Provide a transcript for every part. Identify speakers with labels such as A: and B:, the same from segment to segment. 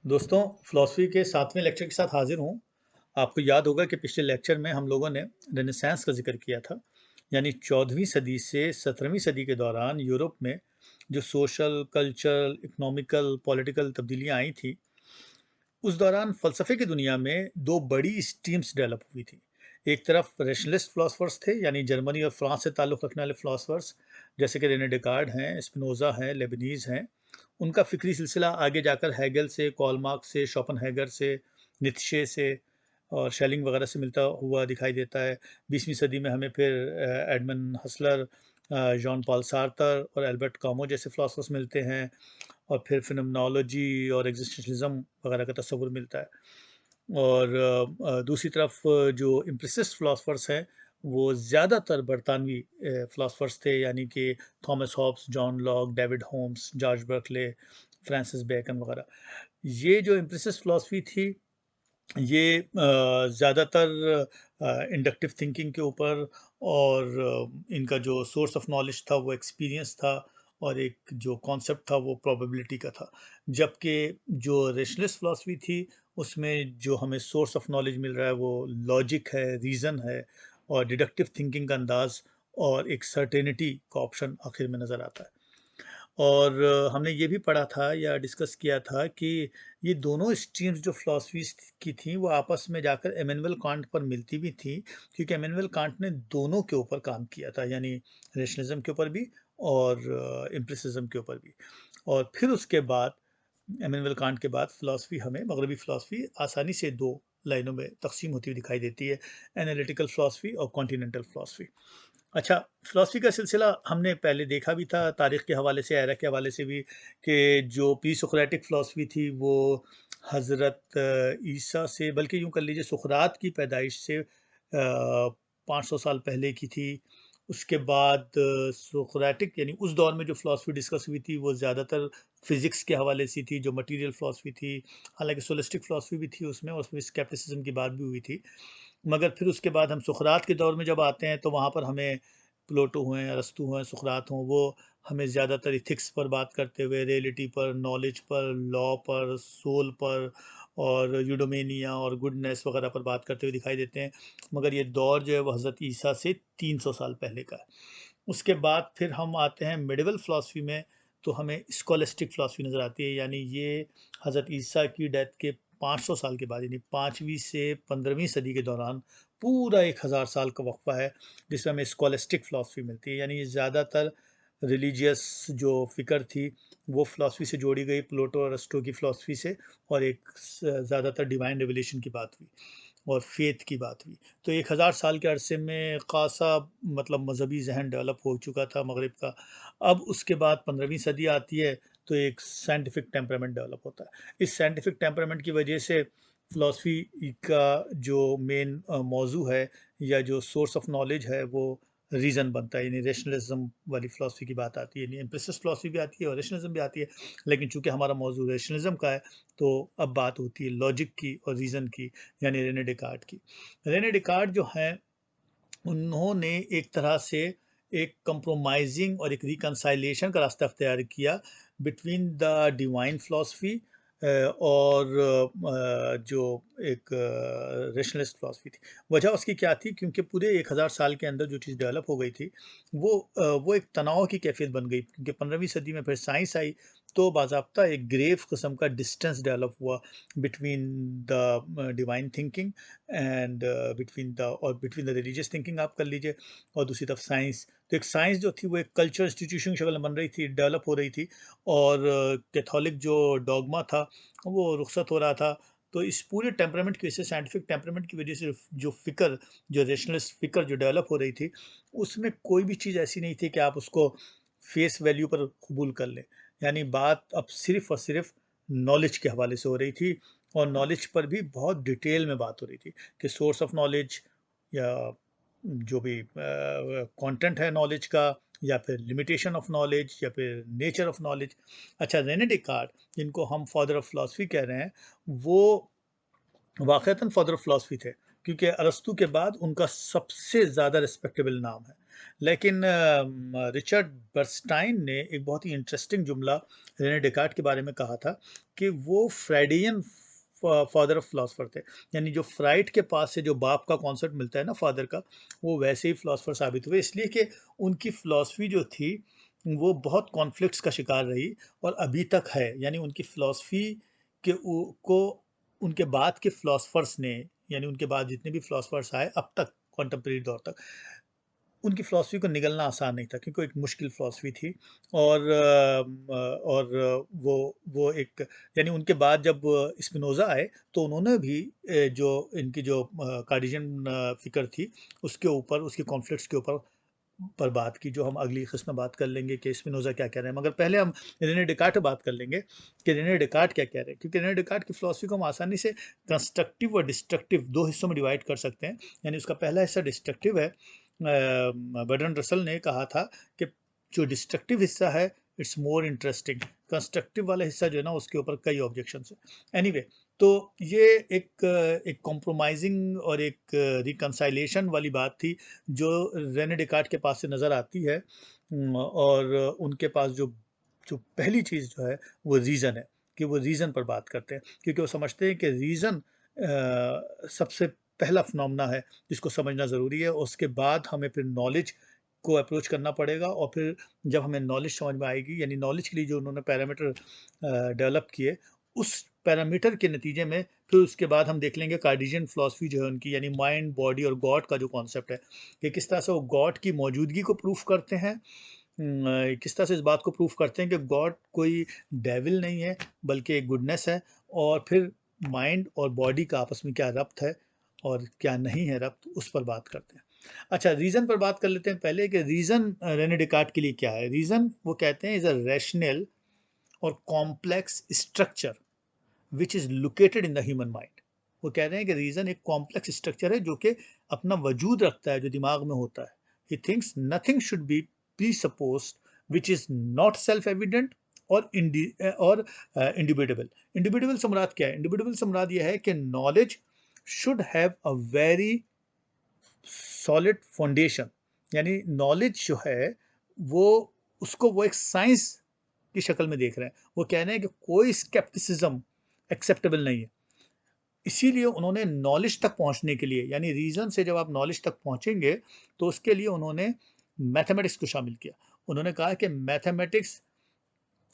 A: दोस्तों, फ़िलॉसफ़ी के 7वें लेक्चर के साथ हाज़िर हूँ। आपको याद होगा कि पिछले लेक्चर में हम लोगों ने रेनेसांस का ज़िक्र किया था, यानी 14वीं सदी से 17वीं सदी के दौरान यूरोप में जो सोशल, कल्चरल, इकोनॉमिकल, पॉलिटिकल तब्दीलियाँ आई थी, उस दौरान फ़लसफ़े की दुनिया में 2 बड़ी स्ट्रीम्स डेवलप हुई थी। एक तरफ रैशनलिस्ट फ़िलॉसफ़र्स थे, यानी जर्मनी और फ्रांस से ताल्लुक़ रखने वाले फ़िलॉसफ़र्स, जैसे कि रेने डेकार्ड हैं, स्पिनोज़ा हैं, लेबनीज़ हैं। उनका फ़िक्री सिलसिला आगे जाकर हेगल से, कार्ल मार्क्स से, शोपेनहेगर से, नीत्शे से और शेलिंग वगैरह से मिलता हुआ दिखाई देता है। 20वीं सदी में हमें फिर एडमंड हसलर, जॉन पॉल सार्तर और एल्बर्ट कामू जैसे फ़िलॉसफ़र्स मिलते हैं और फिर फ़िनोमेनोलॉजी और एक्जिस्टेंशलिज़्म वगैरह का तस्वुर मिलता है। और दूसरी तरफ जो एम्पिरिसिस्ट फ़िलॉसफ़र्स हैं, वो ज़्यादातर बरतानवी फ़िलॉसफ़र्स थे, यानी कि Thomas Hobbes, John Locke, David Holmes, George Berkeley, Francis Bacon वगैरह। ये जो एम्पिरिसिस्ट फ़िलॉसफ़ी थी, ये ज़्यादातर इंडक्टिव थिंकिंग के ऊपर और इनका जो सोर्स ऑफ नॉलेज था वो एक्सपीरियंस था और एक जो कॉन्सेप्ट था वो प्रोबेबिलिटी का था। जबकि जो रेशनलिस्ट फ़िलॉसफ़ी थी, उसमें जो हमें सोर्स ऑफ नॉलेज मिल रहा है वो लॉजिक है, रीज़न है और डिडक्टिव थिंकिंग का अंदाज़ और एक सर्टेनिटी का ऑप्शन आखिर में नज़र आता है। और हमने ये भी पढ़ा था या डिस्कस किया था कि ये दोनों स्ट्रीम्स जो फ़िलॉसफ़ीज़ की थीं, वो आपस में जाकर इमैनुअल कांट पर मिलती भी थीं, क्योंकि इमैनुअल कांट ने दोनों के ऊपर काम किया था, यानी रैशनलिज़्म के ऊपर भी और एम्पिरिसिज़्म के ऊपर भी। और फिर उसके बाद इमैनुअल कांट के बाद फ़िलॉसफ़ी हमें मग़रबी फ़िलॉसफ़ी आसानी से 2 लाइनों में तक़सीम होती हुई दिखाई देती है, एनालिटिकल फ़िलॉसफ़ी और कॉन्टिनेंटल फ़िलॉसफ़ी। अच्छा, फ़िलॉसफ़ी का सिलसिला हमने पहले देखा भी था तारीख़ के हवाले से, एरा के हवाले से भी, कि जो प्री सोक्रेटिक फ़िलॉसफ़ी थी वो हज़रत ईसा से, बल्कि यूँ कर लीजिए सुक़रात की पैदाइश से 500 साल पहले की थी। उसके बाद सोक्रेटिक यानी उस दौर में जो फ़िलॉसफ़ी डिस्कस हुई थी वो ज़्यादातर फ़िज़िक्स के हवाले से थी, जो मटीरियल फ़िलॉसफ़ी थी। हालाँकि सोलिस्टिक फ़िलॉसफ़ी भी थी उसमें और उसमें स्केप्टिसिज़्म की बात भी हुई थी। मगर फिर उसके बाद हम सुक़रात के दौर में जब आते हैं तो वहाँ पर हमें प्लेटो हुए, अरस्तू हुए, सुक़रात हों, वो हमें ज़्यादातर एथिक्स पर बात करते हुए, रियलिटी पर, नॉलेज पर, लॉ पर, सोल पर और यूडोमेनिया और गुडनेस वगैरह पर बात करते हुए दिखाई देते हैं। मगर ये दौर जो है वो हज़रत ईसा से 300 साल पहले का है। उसके बाद फिर हम आते हैं मिडेवल फ़िलॉसफ़ी में, तो हमें स्कॉलास्टिक फ़िलॉसफ़ी नज़र आती है, यानी ये हज़रत ईसा की डेथ के 500 साल के बाद, यानी 5वीं से 15वीं सदी के दौरान पूरा 1000 साल का वक़्फ़ा है, जिसमें हमें स्कॉलास्टिक फ़िलॉसफ़ी मिलती है। यानी ये ज़्यादातर रिलीजियस जो फ़िक्र थी, वो फ़िलॉसफ़ी से जोड़ी गई, प्लेटो और अरिस्टो की फ़िलॉसफ़ी से, और एक ज़्यादातर डिवाइन रिवलेशन की बात हुई और फ़ेथ की बात हुई। तो 1000 साल के अरसे में ख़ासा मतलब मज़हबी ज़हन डेवलप हो चुका था मग़रिब का। अब उसके बाद 15वीं सदी आती है, तो एक साइंटिफ़िक टेम्परामेंट डेवलप होता है। इस साइंटिफ़िक टेम्परामेंट की वजह से फ़िलॉसफ़ी का जो मेन मौज़ू है या जो सोर्स ऑफ नॉलेज है वो रीज़न बनता है, यानी रैशनलिज़्म वाली फ़िलॉसफ़ी की बात आती है, यानी एम्पिरिसिस्ट फ़िलॉसफ़ी भी आती है और रैशनलिज़्म भी आती है। लेकिन चूँकि हमारा मौज़ू रैशनलिज़्म का है, तो अब बात होती है लॉजिक की और रीज़न की, यानी रेने डेकार्ट की। रेने डेकार्ट जो हैं, उन्होंने एक तरह से एक कंप्रोमाइज़िंग और एक रिकंसाइलेशन का रास्ता अख्तियार किया बिटवीन द डिवाइन फ़िलॉसफ़ी और जो एक रैशनलिस्ट फ़िलॉसफ़ी थी। वजह उसकी क्या थी? क्योंकि पूरे 1000 साल के अंदर जो चीज़ डेवलप हो गई थी, वो एक तनाव की कैफ़ियत बन गई, क्योंकि 15वीं सदी में फिर साइंस आई, तो बाज़ाब्ता एक ग्रेव किस्म का डिस्टेंस डेवलप हुआ between the divine thinking and between the religious thinking आप कर लीजिए, और दूसरी तरफ साइंस। तो एक साइंस जो थी वो एक कल्चरल इंस्टीट्यूशन की शक्ल में बन रही थी, डेवलप हो रही थी, और कैथोलिक जो डॉगमा था वो रुखसत हो रहा था। तो इस पूरे टेम्परामेंट की वजह से, साइंटिफिक टेम्परामेंट की वजह से, जो फ़िक्र, जो रैशनलिस्ट फ़िक्र जो डेवलप हो रही थी, उसमें कोई भी चीज़ ऐसी नहीं थी कि आप उसको फ़ेस वैल्यू पर कबूल कर लें। यानी बात अब सिर्फ़ और सिर्फ़ नॉलेज के हवाले से हो रही थी, और नॉलेज पर भी बहुत डिटेल में बात हो रही थी कि सोर्स ऑफ नॉलेज या जो भी कंटेंट है नॉलेज का, या फिर लिमिटेशन ऑफ नॉलेज, या फिर नेचर ऑफ नॉलेज। अच्छा, रेने डेकार्ट, जिनको हम फादर ऑफ फिलॉसफी कह रहे हैं, वो वाक़ईतन फादर ऑफ फिलॉसफी थे, क्योंकि अरस्तू के बाद उनका सबसे ज़्यादा रिस्पेक्टेबल नाम है। लेकिन रिचर्ड बर्नस्टाइन ने एक बहुत ही इंटरेस्टिंग जुमला रेने डेकार्ट के बारे में कहा था कि वो फ्राइडियन फादर ऑफ फिलोसफर थे। यानी जो फ्राइड के पास से जो बाप का कॉन्सेप्ट मिलता है ना फादर का, वो वैसे ही फिलोसफर साबित हुए, इसलिए कि उनकी फिलॉसफी जो थी वो बहुत कॉन्फ्लिक्ट्स का शिकार रही और अभी तक है। यानी उनकी फिलॉसफी को उनके बाद के फिलोसफर्स ने, यानी उनके बाद जितने भी फिलोसफर्स आए अब तक कॉन्टेम्परेरी दौर तक, उनकी फ़िलॉसफ़ी को निगलना आसान नहीं था क्योंकि एक मुश्किल फ़िलॉसफ़ी थी। और वो एक, यानी उनके बाद जब स्पिनोज़ा आए तो उन्होंने भी जो इनकी जो कार्टेशियन फ़िक्र थी उसके ऊपर, उसके कॉन्फ्लिक्ट्स के ऊपर पर बात की, जो हम अगली किस्त में बात कर लेंगे कि स्पिनोज़ा क्या कह रहे हैं। मगर पहले हम रेने डेकार्ट पे बात कर लेंगे कि रेने डेकार्ट क्या कह रहे हैं, क्योंकि रेने डेकार्ट की फ़िलॉसफ़ी को हम आसानी से कंस्ट्रक्टिव और डिस्ट्रक्टिव 2 हिस्सों में डिवाइड कर सकते हैं। यानी उसका पहला हिस्सा डिस्ट्रक्टिव है। बर्ट्रैंड रसल ने कहा था कि जो डिस्ट्रक्टिव हिस्सा है इट्स मोर इंटरेस्टिंग, कंस्ट्रक्टिव वाला हिस्सा जो है ना उसके ऊपर कई ऑब्जेक्शंस हैं। एनीवे, तो ये एक कॉम्प्रोमाइज़िंग और एक रिकंसाइलेशन वाली बात थी जो रेने डेकार्ट के पास से नज़र आती है। और उनके पास जो जो पहली चीज़ जो है वो रीज़न है, कि वो रीज़न पर बात करते हैं क्योंकि वो समझते हैं कि रीज़न सबसे पहला फिनोमेना है जिसको समझना ज़रूरी है। उसके बाद हमें फिर नॉलेज को अप्रोच करना पड़ेगा और फिर जब हमें नॉलेज समझ में आएगी, यानी नॉलेज के लिए जो उन्होंने पैरामीटर डेवलप किए, उस पैरामीटर के नतीजे में फिर उसके बाद हम देख लेंगे कार्टेशियन फिलॉसफी जो है उनकी, यानी माइंड, बॉडी और गॉड का जो कॉन्सेप्ट है कि किस तरह से वो गॉड की मौजूदगी को प्रूफ करते हैं। किस तरह से इस बात को प्रूफ करते हैं कि गॉड कोई डेविल नहीं है बल्कि एक गुडनेस है। और फिर माइंड और बॉडी का आपस में क्या रब्त है और क्या नहीं है रब्त, उस पर बात करते हैं। अच्छा, रीज़न पर बात कर लेते हैं पहले कि रीज़न रेने डेकार्ट के लिए क्या है। रीज़न वो कहते हैं इज़ अ रैशनल और complex structure which is located in the human mind. वो कह रहे हैं कि रीज़न एक कॉम्प्लेक्स स्ट्रक्चर है जो कि अपना वजूद रखता है, जो दिमाग में होता है। He thinks nothing should be presupposed which is not self evident और इंडिविजुअल। इंडिविजुअल से मुराद क्या है? इंडिविजुअल से मुराद यह है कि knowledge should have a very solid foundation. यानी नॉलेज जो है वो, उसको वो एक साइंस की शक्ल में देख रहे हैं। वो कह रहे हैं कि कोई स्केप्टिसिज्म एक्सेप्टेबल नहीं है। इसीलिए उन्होंने नॉलेज तक पहुंचने के लिए, यानी रीज़न से जब आप नॉलेज तक पहुंचेंगे तो उसके लिए उन्होंने मैथमेटिक्स को शामिल किया। उन्होंने कहा कि मैथमेटिक्स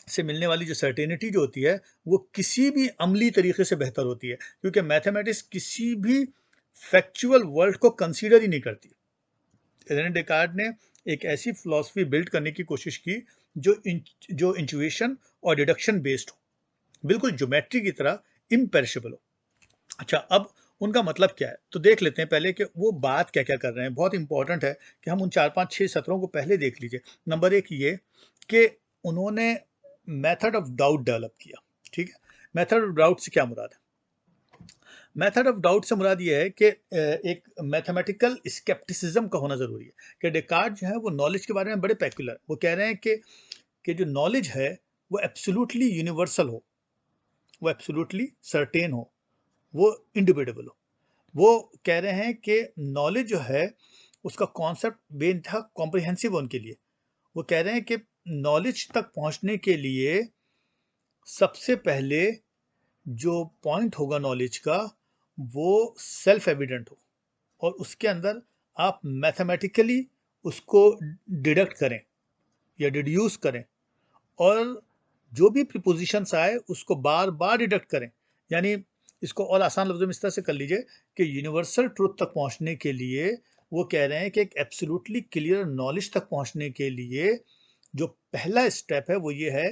A: से मिलने वाली जो सर्टेनिटी जो होती है वो किसी भी अमली तरीके से बेहतर होती है, क्योंकि मैथमेटिक्स किसी भी फैक्चुअल वर्ल्ड को कंसीडर ही नहीं करती। रेने डेकार्ट ने एक ऐसी फिलॉसफी बिल्ड करने की कोशिश की जो इंट्यूशन और डिडक्शन बेस्ड हो, बिल्कुल ज्योमेट्री की तरह इम्पेरिशेबल हो। अच्छा, अब उनका मतलब क्या है तो देख लेते हैं पहले कि वो बात क्या क्या कर रहे हैं। बहुत इंपॉर्टेंट है कि हम उन 4 5 6 सत्रों को पहले देख लीजिए। नंबर एक ये कि उन्होंने मेथड ऑफ डाउट डेवलप किया। ठीक है, मेथड ऑफ डाउट से क्या मुराद है? मेथड ऑफ डाउट से मुराद ये है कि एक मैथमेटिकल स्केप्टिसिज्म का होना ज़रूरी है। कि डेकार्ट जो है वो नॉलेज के बारे में बड़े पैक्युलर, वो कह रहे हैं कि जो नॉलेज है वो एब्सोल्युटली यूनिवर्सल हो, वो एब्सोल्युटली सर्टेन हो, वो इंडिविजुअल हो। वो कह रहे हैं कि नॉलेज जो है उसका कॉन्सेप्ट बेइंतहा कॉम्प्रिहेंसिव उनके लिए। वो कह रहे हैं कि नॉलेज तक पहुंचने के लिए सबसे पहले जो पॉइंट होगा नॉलेज का वो सेल्फ एविडेंट हो, और उसके अंदर आप मैथमेटिकली उसको डिडक्ट करें या डिड्यूस करें, और जो भी प्रीपोजिशंस आए उसको बार बार डिडक्ट करें। यानी इसको और आसान लफ्ज़ों में इस तरह से कर लीजिए कि यूनिवर्सल ट्रुथ तक पहुंचने के लिए वो कह रहे हैं कि एक एब्सोल्युटली क्लियर नॉलेज तक पहुंचने के लिए जो पहला स्टेप है वो ये है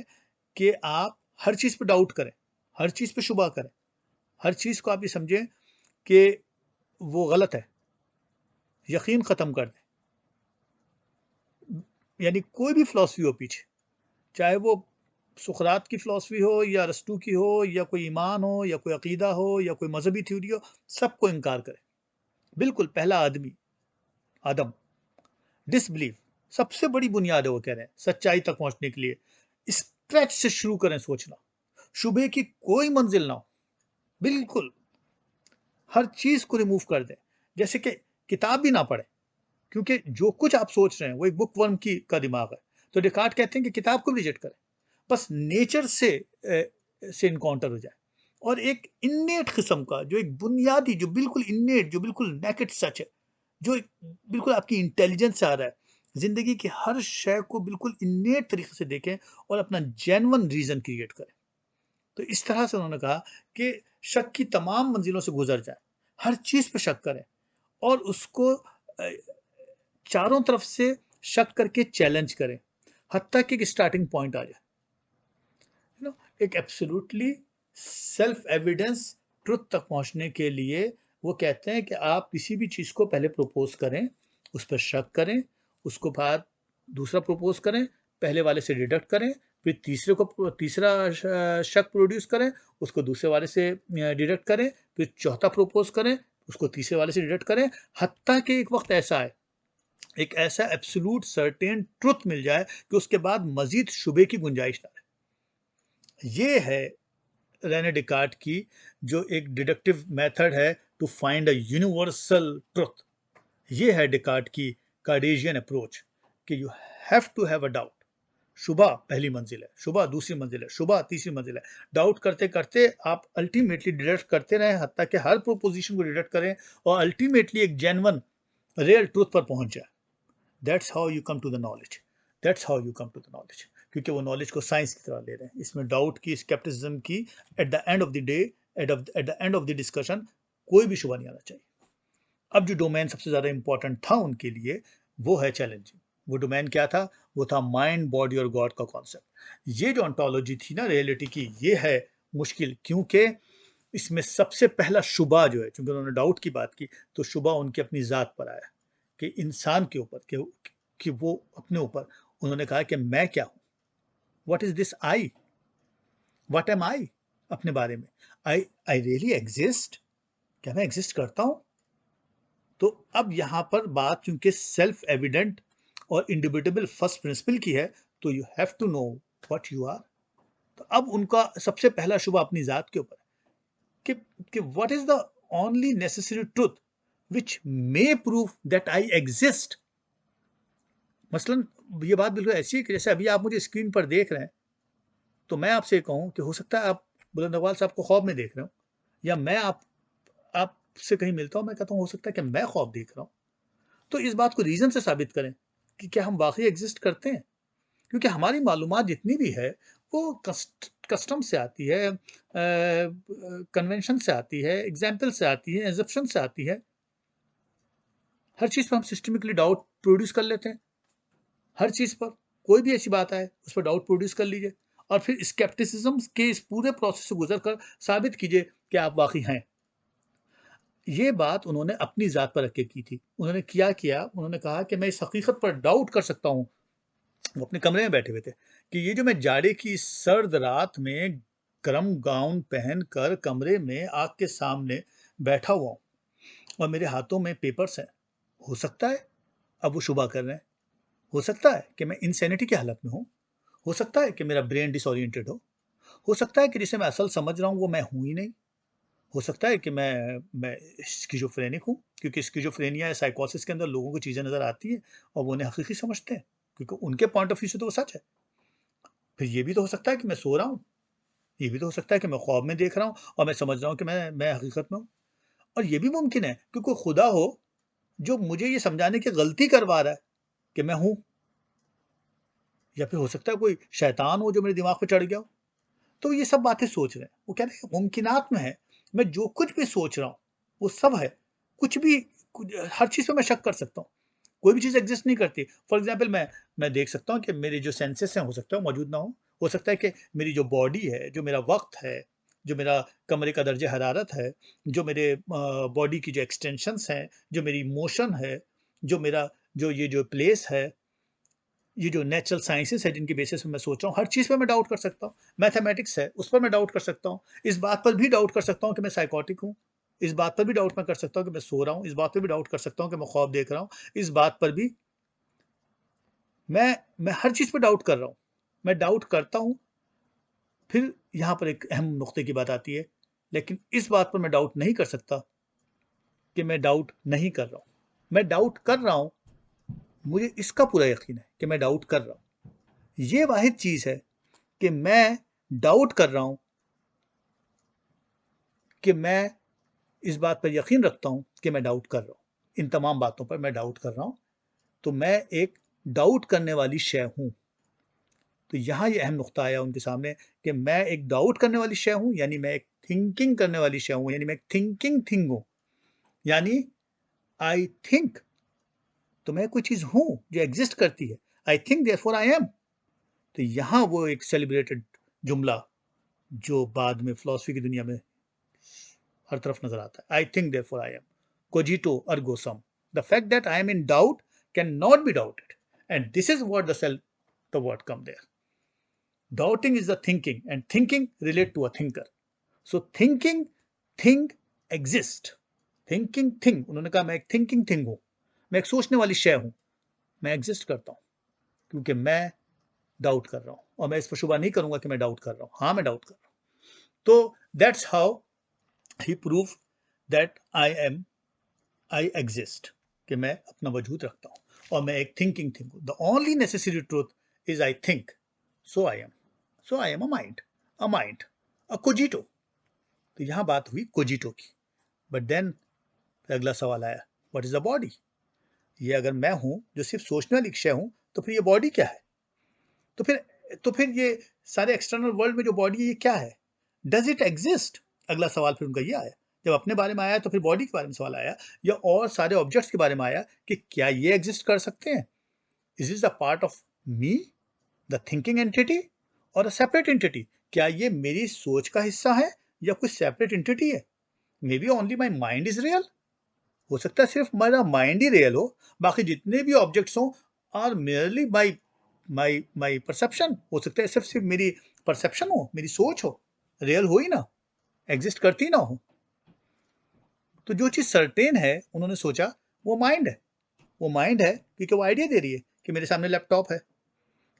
A: कि आप हर चीज़ पे डाउट करें, हर चीज़ पे शुबा करें, हर चीज़ को आप ये समझें कि वो गलत है, यकीन ख़त्म कर दें। यानी कोई भी फ़िलॉसफ़ी हो पीछे, चाहे वो सुकरात की फ़िलॉसफ़ी हो या अरस्तू की हो या कोई ईमान हो या कोई अक़ीदा हो या कोई मज़हबी थ्योरी हो, सबको इनकार करें। बिल्कुल पहला आदमी आदम, डिसबिलीव सबसे बड़ी बुनियाद है। वो कह रहे हैं सच्चाई तक पहुंचने के लिए स्क्रैच से शुरू करें सोचना, शुबे की कोई मंजिल ना हो, बिल्कुल हर चीज़ को रिमूव कर दें, जैसे कि किताब भी ना पढ़ें, क्योंकि जो कुछ आप सोच रहे हैं वो एक बुक वर्म की का दिमाग है। तो डेकार्ट कहते हैं कि किताब को भी रिजेक्ट करें, बस नेचर से इनकाउंटर हो जाए और एक इन्नेट किस्म का, जो एक बुनियादी, जो बिल्कुल इन्नेट, जो बिल्कुल नेकेड सच है, जो बिल्कुल आपकी इंटेलिजेंस से आ रहा है, जिंदगी की हर शय को बिल्कुल इन्नेट तरीके से देखें और अपना जेन्युइन रीजन क्रिएट करें। तो इस तरह से उन्होंने कहा कि शक की तमाम मंजिलों से गुजर जाए, हर चीज पे शक करें और उसको चारों तरफ से शक करके चैलेंज करें, हत्ता कि एक स्टार्टिंग पॉइंट आ जाए। एक एब्सोल्युटली सेल्फ एविडेंस ट्रुथ तक पहुंचने के लिए वो कहते हैं कि आप किसी भी चीज को पहले प्रपोज करें, उस पर शक करें, उसको बाद दूसरा प्रपोज करें, पहले वाले से डिडक्ट करें, फिर तीसरा शक प्रोड्यूस करें, उसको दूसरे वाले से डिडक्ट करें, फिर चौथा प्रपोज करें, उसको तीसरे वाले से डिडक्ट करें, हत्ता कि एक वक्त ऐसा है, एक ऐसा एब्सोल्यूट सर्टेन ट्रुथ मिल जाए कि उसके बाद मजीद शुबे की गुंजाइश ना रहे। ये है रेने डिकार्ट की जो एक डिडक्टिव मेथड है to find a universal truth. ये है डिकार्ट की कार्टेशियन अप्रोच कि you have to have a doubt. शुबा पहली मंजिल है, शुबा दूसरी मंजिल है, शुबा तीसरी मंजिल है। डाउट करते करते आप अल्टीमेटली डिडक्ट करते रहें, हत्ता कि हर प्रोपोजिशन को डिडक्ट करें और अल्टीमेटली एक जेन्युइन रियल ट्रूथ पर पहुंच जाए। That's how you come to the knowledge, that's how you come to the knowledge. क्योंकि वो नॉलेज को साइंस की तरह ले रहे हैं, इसमें डाउट की, स्केप्टिसिज्म की, at the end of the day, at the end of the discussion कोई भी शुबा नहीं आना चाहिए। अब जो डोमेन सबसे ज्यादा इंपॉर्टेंट था उनके लिए वो है चैलेंजिंग। वो डोमेन क्या था? वो था माइंड, बॉडी और गॉड का कॉन्सेप्ट। ये जो ऑन्टोलॉजी थी ना रियलिटी की, ये है मुश्किल, क्योंकि इसमें सबसे पहला शुबा जो है, क्योंकि उन्होंने डाउट की बात की, तो शुबा उनकी अपनी जात पर आया कि इंसान के ऊपर, कि वो अपने ऊपर, उन्होंने कहा कि मैं क्या हूं, what is this I, what am I, अपने बारे में। आई आई रियली एग्जिस्ट, क्या मैं एग्जिस्ट करता हूं? तो अब यहां पर बात चूंकि सेल्फ एविडेंट और इंडिविटेबल फर्स्ट प्रिंसिपल की है, तो you have to know what you are. तो अब उनका सबसे पहला शुबा अपनी जात के ऊपर कि what is the only necessary truth which may prove that I exist. मसलन ये बात बिल्कुल ऐसी है कि जैसे अभी आप मुझे स्क्रीन पर देख रहे हैं, तो मैं आपसे कहूं कि हो सकता है आप बुलंद अकबाल साहब को ख्वाब में देख रहे हो, या मैं आपसे कहीं मिलता हूं, मैं कहता हूं हो सकता है कि मैं ख्वाब देख रहा हूं। तो इस बात को रीजन से साबित करें कि क्या हम वाकई एग्जिस्ट करते हैं, क्योंकि हमारी मालूमात जितनी भी है वो कस्टम से आती है, कन्वेंशन से आती है, एग्जाम्पल से आती है, एजप्शन से आती है। हर चीज़ पर हम सिस्टमिकली डाउट प्रोड्यूस कर लेते हैं, हर चीज़ पर कोई भी ऐसी बात आए उस पर डाउट प्रोड्यूस कर लीजिए और फिर स्केप्टिसिज्म के इस पूरे प्रोसेस से गुजर कर साबित कीजिए कि आप वाकई हैं। ये बात उन्होंने अपनी ज़ात पर रख के की थी। उन्होंने किया, उन्होंने कहा कि मैं इस हकीकत पर डाउट कर सकता हूँ, वो अपने कमरे में बैठे हुए थे, कि ये जो मैं जाड़े की सर्द रात में गर्म गाउन पहनकर कमरे में आग के सामने बैठा हुआ हूँ और मेरे हाथों में पेपर्स हैं, हो सकता है अब वो शुबा कर रहे हैं, हो सकता है कि मैं इंसैनिटी की हालत में हूँ, हो सकता है कि मेरा ब्रेन डिसोरिएंटेड हो सकता है कि जिसे मैं असल समझ रहा हूँ वो मैं हूँ ही नहीं, हो सकता है कि मैं स्किज़ोफ्रेनिक हूँ, क्योंकि स्किज़ोफ्रेनिया या साइकोसिस के अंदर लोगों को चीज़ें नज़र आती हैं और वो उन्हें हकीकी समझते हैं, क्योंकि उनके पॉइंट ऑफ व्यू से तो वो सच है। फिर ये भी तो हो सकता है कि मैं सो रहा हूँ, ये भी तो हो सकता है कि मैं ख्वाब में देख रहा हूँ और मैं समझ रहा हूँ कि मैं हकीकत में हूँ। और ये भी मुमकिन है कि कोई खुदा हो जो मुझे ये समझाने की गलती करवा रहा है कि मैं हूँ, या फिर हो सकता है कोई शैतान हो जो मेरे दिमाग पे चढ़ गया हो। तो ये सब बातें सोच रहे हैं, वो कह रहे हैं मुमकिनात में है, मैं जो कुछ भी सोच रहा हूँ वो सब है, कुछ भी हर चीज़ पे मैं शक कर सकता हूँ, कोई भी चीज़ एग्जिस्ट नहीं करती। फॉर एग्जाम्पल मैं देख सकता हूँ कि मेरे जो सेंसेस हैं हो सकता है मौजूद ना हो सकता है कि मेरी जो बॉडी है, जो मेरा वक्त है, जो मेरा कमरे का दर्जे हरारत है, जो मेरे बॉडी की जो एक्सटेंशंस हैं, जो मेरी मोशन है, जो मेरा जो प्लेस है, ये जो नेचुरल साइंसेस है जिनके बेसिस पे मैं सोच रहा हूँ, हर चीज़ पे मैं डाउट कर सकता हूँ। मैथमेटिक्स है, उस पर मैं डाउट कर सकता हूँ। इस बात पर भी डाउट कर सकता हूँ कि मैं साइकोटिक हूँ। इस बात पर भी डाउट मैं कर सकता हूँ कि मैं सो रहा हूँ। इस बात पर भी डाउट कर सकता हूँ कि मैं ख्वाब देख रहा हूँ। इस बात पर भी मैं हर चीज़ पे डाउट कर रहा हूँ। मैं डाउट करता हूँ, फिर यहाँ पर एक अहम नुक्ते की बात आती है, लेकिन इस बात पर मैं डाउट नहीं कर सकता कि मैं डाउट नहीं कर रहा हूँ। मैं डाउट कर रहा हूँ, मुझे इसका पूरा यकीन है कि मैं डाउट कर रहा हूँ। ये वाहिद चीज़ है कि मैं डाउट कर रहा हूँ, कि मैं इस बात पर यकीन रखता हूँ कि मैं डाउट कर रहा हूँ। इन तमाम बातों पर मैं डाउट कर रहा हूँ, तो मैं एक डाउट करने वाली शय हूँ। तो यहाँ ये अहम नुकता आया उनके सामने कि मैं एक डाउट करने वाली शय हूँ, यानी मैं एक थिंकिंग करने वाली शय हूँ, यानी मैं एक थिंकिंग थिंग हूँ, यानी आई थिंक, तो मैं कोई चीज़ हूँ जो एग्जिस्ट करती है। I think therefore I M. तो यहाँ वो एक सेलिब्रेटेड जुमला जो बाद में फिलॉसफी की दुनिया में हर तरफ नजर आता है। I think therefore I am, cogito ergo sum, the fact that I am in doubt can not be doubted, and this is what the word come there. Doubting is the thinking, and thinking relate to a thinker. So thinking thing exist. Thinking thing, उन्होंने कहा मैं एक thinking thing हूँ, मैं एक सोचने वाली शय हूँ, मैं एग्जिस्ट करता हूँ क्योंकि मैं डाउट कर रहा हूँ, और मैं इस पर शुबा नहीं करूंगा कि मैं डाउट कर रहा हूँ। हाँ, मैं डाउट कर रहा हूँ। तो that's how he prove that I exist, कि मैं अपना वजूद रखता हूँ और मैं एक थिंकिंग थिंग हूँ। The only necessary truth is I think, so I am, so I am a mind, a cogito. तो यहां बात हुई कोजिटो की। बट देन अगला सवाल आया, व्हाट इज द बॉडी? ये अगर मैं हूं जो सिर्फ सोचने वाली शय हूं, तो फिर ये बॉडी क्या है? तो फिर ये सारे एक्सटर्नल वर्ल्ड में जो बॉडी है ये क्या है? Does it exist? अगला सवाल फिर उनका ये आया। जब अपने बारे में आया तो फिर बॉडी के बारे में सवाल आया, या और सारे ऑब्जेक्ट्स के बारे में आया कि क्या ये एग्जिस्ट कर सकते हैं? Is is a part of me, the thinking entity, और अ सेपरेट एंटिटी? क्या ये मेरी सोच का हिस्सा है या कोई सेपरेट एंटिटी है? May be only my mind is real, हो सकता है सिर्फ मेरा माइंड ही रियल हो, बाकी जितने भी ऑब्जेक्ट्स हो are merely my my my perception. हो सकता है सिर्फ सिर्फ मेरी परसेप्शन हो, मेरी सोच हो, रियल हो ही ना, एग्जिस्ट करती ही ना हो। तो जो चीज़ सर्टेन है उन्होंने सोचा वो माइंड है। वो माइंड है क्योंकि वो आइडिया दे रही है कि मेरे सामने लैपटॉप है।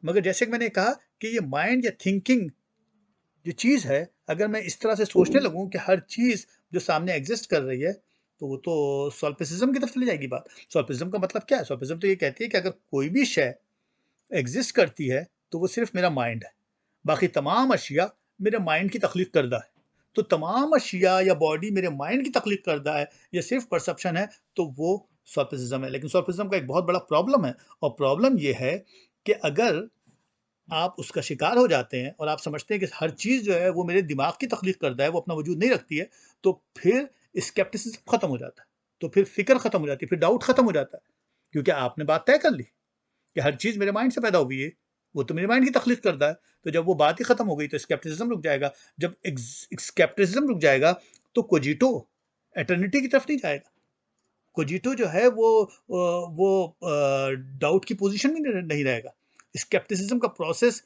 A: मगर जैसे कि मैंने कहा कि ये माइंड या थिंकिंग जो चीज़ है, अगर मैं इस तरह से सोचने लगूं कि हर चीज़ जो सामने एग्जिस्ट कर रही है, तो वो तो सॉल्पिसिज्म की तरफ चली जाएगी बात। सॉल्पिज्म का मतलब क्या है? सॉल्पिज्म तो ये कहती है कि अगर कोई भी शय एग्जिस्ट करती है तो वो सिर्फ मेरा माइंड है, बाकी तमाम अशिया मेरे माइंड की तख्लीक करदा है। तो तमाम अशिया या बॉडी मेरे माइंड की तख्लीक करदा है, या सिर्फ परसेप्शन है, तो वो सॉल्पिसिज्म है। लेकिन सॉल्पिसिज्म का एक बहुत बड़ा प्रॉब्लम है, और प्रॉब्लम ये है कि अगर आप उसका शिकार हो जाते हैं और आप समझते हैं कि हर चीज़ जो है वो मेरे दिमाग की तख्लीक करता है, वो अपना वजूद नहीं रखती है, तो फिर स्केप्टिसिज्म खत्म हो जाता है, तो फिर फिक्र खत्म हो जाती है, फिर डाउट खत्म हो जाता है, क्योंकि आपने बात तय कर ली कि हर चीज़ मेरे माइंड से पैदा हुई है, वो तो मेरे माइंड की तख्लीक करता है। तो जब वो बात ही खत्म हो गई तो स्केप्टिसिज्म रुक जाएगा। जब स्केप्टिसिज्म रुक जाएगा तो कोजिटो एटर्निटी की तरफ नहीं जाएगा। कोजिटो जो है वो डाउट की पोजीशन में नहीं रहेगा। स्केप्टिसिज्म का प्रोसेस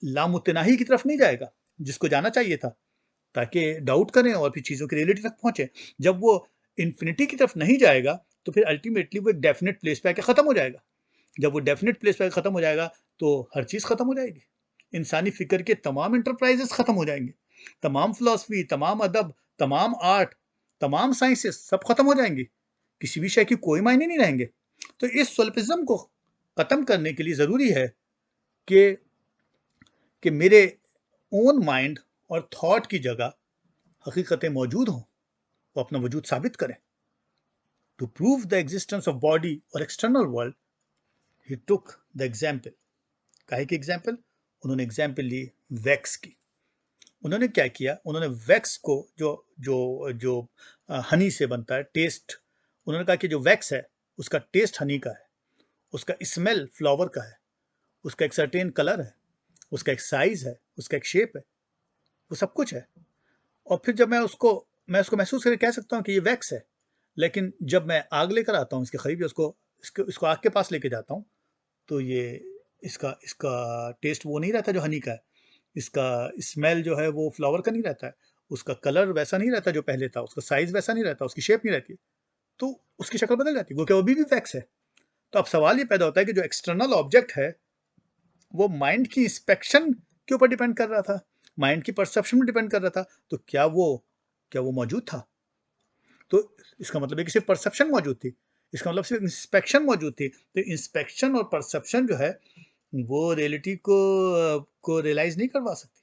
A: लामुतनाही की तरफ नहीं जाएगा जिसको जाना चाहिए था, ताकि डाउट करें और फिर चीज़ों की रियलिटी तक पहुंचे। जब वो इन्फिनिटी की तरफ नहीं जाएगा तो फिर अल्टीमेटली वो एक डेफिनेट प्लेस पे आके ख़त्म हो जाएगा। जब वो डेफिनेट प्लेस पे आके ख़त्म हो जाएगा तो हर चीज़ ख़त्म हो जाएगी। इंसानी फ़िक्र के तमाम इंटरप्राइजेस ख़त्म हो जाएंगे, तमाम फिलॉसफी, तमाम अदब, तमाम आर्ट, तमाम साइंसेस सब ख़त्म हो जाएंगी, किसी भी शय की कोई मायने नहीं रहेंगे। तो इस सोल्पिज्म को ख़त्म करने के लिए ज़रूरी है कि मेरे ओन माइंड और थॉट की जगह हकीकतें मौजूद हों, वो अपना वजूद साबित करें। To prove the existence of body और external world he took the example. काहे की एग्जाम्पल? उन्होंने एग्जाम्पल ली वैक्स की। उन्होंने क्या किया, उन्होंने वैक्स को जो जो जो हनी से बनता है, टेस्ट, उन्होंने कहा कि जो वैक्स है उसका टेस्ट हनी का है, उसका स्मेल फ्लावर का है, उसका एक सर्टेन कलर है, उसका एक साइज है, उसका एक शेप है, वो सब कुछ है। और फिर जब मैं उसको महसूस करके कह सकता हूँ कि ये वैक्स है, लेकिन जब मैं आग लेकर आता हूँ इसके करीब, या इसको आग के पास लेके जाता हूँ, तो ये इसका इसका टेस्ट वो नहीं रहता जो हनी का है, इसका स्मेल जो है वो फ्लावर का नहीं रहता है, उसका कलर वैसा नहीं रहता जो पहले था, उसका साइज वैसा नहीं रहता, उसकी शेप नहीं रहती, तो उसकी शक्ल बदल जाती है, क्योंकि वो अभी भी वैक्स है। तो अब सवाल ये पैदा होता है कि जो एक्सटर्नल ऑब्जेक्ट है वो माइंड की इंस्पेक्शन के ऊपर डिपेंड कर रहा था, माइंड की परसेप्शन में डिपेंड कर रहा था, तो क्या वो मौजूद था? तो इसका मतलब है कि सिर्फ परसेप्शन मौजूद थी, इसका मतलब सिर्फ इंस्पेक्शन मौजूद थी। तो इंस्पेक्शन और परसेप्शन जो है वो रियलिटी को रियलाइज नहीं करवा सकती।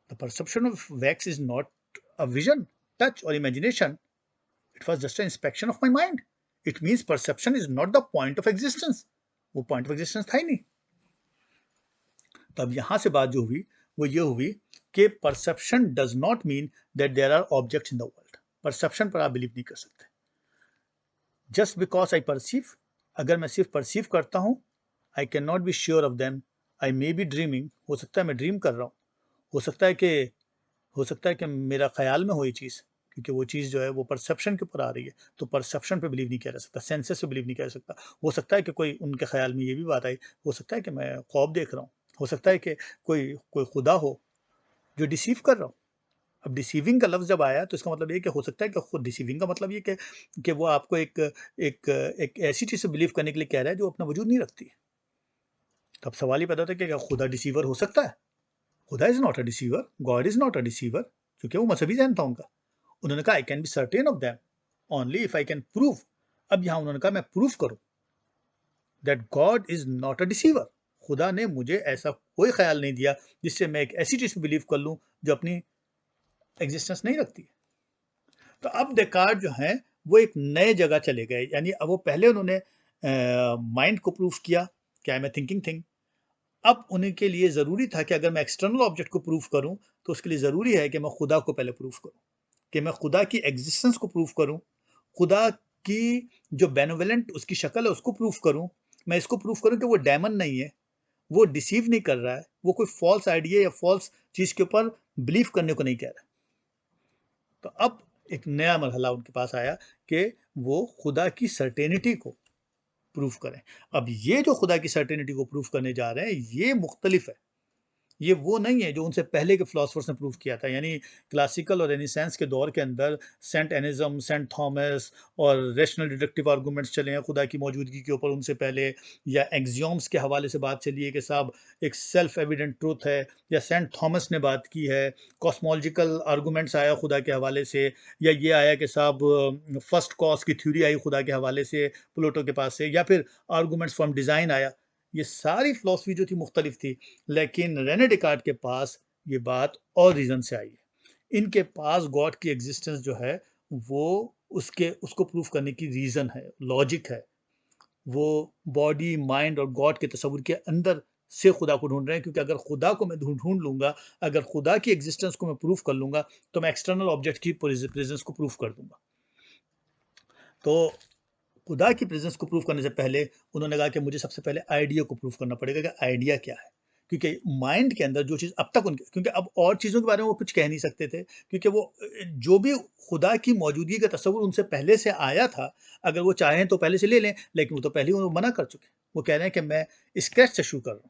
A: The perception of wax is not a vision, touch और imagination, it was just a inspection of my mind. It means perception is not the point of existence. वो पॉइंट ऑफ एग्जिस्टेंस था ही नहीं। तब यहां से बात जो हुई वो ये हुई कि perception does not mean that there are objects in the world. Perception पर आप बिलीव नहीं कर सकते। जस्ट बिकॉज आई परसीव, अगर मैं सिर्फ परसीव करता हूं, I can not be sure of them. I may be dreaming, हो सकता है मैं ड्रीम कर रहा हूं, हो सकता है कि मेरा ख्याल में हो ये चीज़, क्योंकि वो चीज़ जो है वो परसेप्शन के ऊपर आ रही है। तो परसेप्शन पे बिलीव नहीं किया जा सकता, सेंसेस पे बिलीव नहीं किया जा सकता। हो सकता है कि कोई उनके ख्याल में ये भी बात आई, हो सकता है कि मैं ख्वाब देख रहा हूँ, हो सकता है कि कोई कोई खुदा हो जो डिसीव कर रहा हूँ। अब डिसीविंग का लफ्ज़ जब आया तो इसका मतलब ये कि हो सकता है कि खुद डिसीविंग का मतलब ये कि वो आपको एक एक ऐसी चीज़ से बिलीव करने के लिए कह रहा है जो अपना वजूद नहीं रखती है। तो अब सवाल ये पैदा होता है कि क्या खुदा डिसीवर हो सकता है? खुदा is not a deceiver, God is not a deceiver, क्योंकि वो मजहबी जहन था उनका। उन्होंने कहा I can be certain of them only if I can prove. अब यहां उन्होंने कहा मैं प्रूव करूं that God is not a deceiver. खुदा ने मुझे ऐसा कोई ख्याल नहीं दिया जिससे मैं एक ऐसी चीज बिलीव कर लूं जो अपनी एग्जिस्टेंस नहीं रखती। तो अब डेकार्ट जो है वो एक नए जगह चले गए। यानी अब वो पहले उन्होंने माइंड को प्रूफ किया क्या मैं थिंकिंग थिंग। अब उनके लिए ज़रूरी था कि अगर मैं एक्सटर्नल ऑब्जेक्ट को प्रूफ करूं तो उसके लिए ज़रूरी है कि मैं खुदा को पहले प्रूफ करूं, कि मैं खुदा की एग्जिस्टेंस को प्रूफ करूं, खुदा की जो बेनोवेलेंट उसकी शक्ल है उसको प्रूफ करूं। मैं इसको प्रूफ करूं कि वो डायमंड नहीं है, वो डिसीव नहीं कर रहा है, वो कोई फॉल्स आइडिया या फॉल्स चीज़ के ऊपर बिलीव करने को नहीं कह रहा। तो अब एक नया मरहला उनके पास आया कि वो खुदा की सर्टेनिटी को प्रूफ करें। अब ये जो खुदा की सर्टेनिटी को प्रूफ करने जा रहे हैं ये मुख्तलिफ है। ये वो नहीं है जो उनसे पहले के फिलोसफर्स ने प्रूव किया था। यानी क्लासिकल और रेनेसांस के दौर के अंदर सेंट एनिज्म, सेंट थॉमस और रेशनल डिडक्टिव आर्गूमेंट्स चले हैं खुदा की मौजूदगी के ऊपर उनसे पहले, या एक्सियोम्स के हवाले से बात चली है कि साहब एक सेल्फ एविडेंट ट्रूथ है, या सेंट थॉमस ने बात की है। कॉस्मोलॉजिकल आर्गूमेंट्स आया खुदा के हवाले से, या ये आया कि साहब फर्स्ट कॉज की थ्योरी आई खुदा के हवाले से प्लूटो के पास से, या फिर आर्गूमेंट्स फ्रॉम डिज़ाइन आया। ये सारी फिलॉसफी जो थी मुख्तलिफ थी, लेकिन रेने डिकार्ट के पास ये बात और रीज़न से आई है। इनके पास गॉड की एग्जिस्टेंस जो है वो उसको प्रूफ करने की रीज़न है, लॉजिक है। वो बॉडी, माइंड और गॉड के तस्वुर के अंदर से खुदा को ढूंढ रहे हैं, क्योंकि अगर खुदा को मैं ढूंढ लूंगा, अगर खुदा की एग्जिस्टेंस को मैं प्रूफ कर लूंगा तो मैं एक्सटर्नल ऑब्जेक्ट की प्रेजेंस को प्रूफ कर दूंगा। तो खुदा की प्रेजेंस को प्रूफ करने से पहले उन्होंने कहा कि मुझे सबसे पहले आइडिया को प्रूफ करना पड़ेगा कि आइडिया क्या है। क्योंकि माइंड के अंदर जो चीज़ अब तक उनके, क्योंकि अब और चीज़ों के बारे में वो कुछ कह नहीं सकते थे, क्योंकि वो जो भी खुदा की मौजूदगी का तस्वुर उनसे पहले से आया था, अगर वो चाहें तो पहले से ले लें, लेकिन वो तो पहले ही वो मना कर चुके। वो कह रहे हैं कि मैं स्क्रैच से शुरू कर रहा हूँ।